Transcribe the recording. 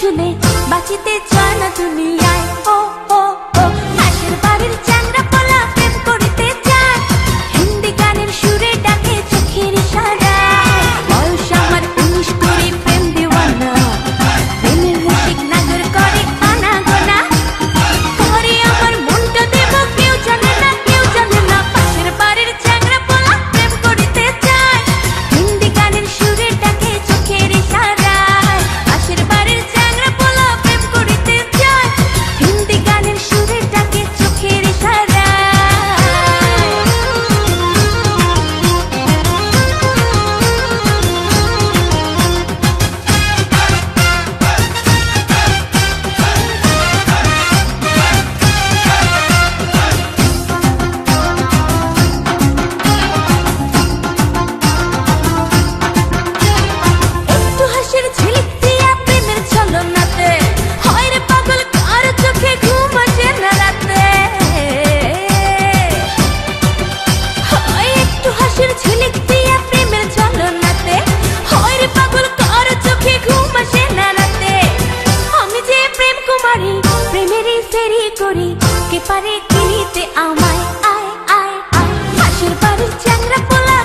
ঝুলে বাঁচিতে চায় না দুনিয়ায়। ও ও ও পাশের বাড়ির চ্যাংড়া পোলা প্রেম করিতে চায়, হিন্দি গানের সুরে ডাকে চোখের ইশারায়। বয়স আমার 19 করে প্রেম দিওয়ানা, প্রেমের রসিক নাগর করে আনাগোনা। পরে আমার মনটা দেব কেউ জানে না, কেউ জানে না। পাশের বাড়ির চ্যাংড়া পোলা প্রেম করিতে চায়, হিন্দি গানের সুরে ডাকে চোখের ইশারায়। পাশের বাড়ির চ্যাংড়া পোলা প্রেম করিতে চায়, হিন্দি গানের সুরে ডাকে চোখের ইশারায়। একটু হাসির ঝিলিক দিয়া প্রেমের ছলনাতে, হয় রে পাগল কার চোখে ঘুম আসে না রাতে। হয় একটু হাসির ঝিলিক দিয়া প্রেমের ছলনাতে, হয় রে পাগল কার চোখে ঘুম আসে না রাতে। আমি যে প্রেম কুমারী, প্রেমেরই ফেরি করি, কে পারে কিনিতে আমায়? আয় আয় আয় পাশের বাড়ির চ্যাংড়া পোলা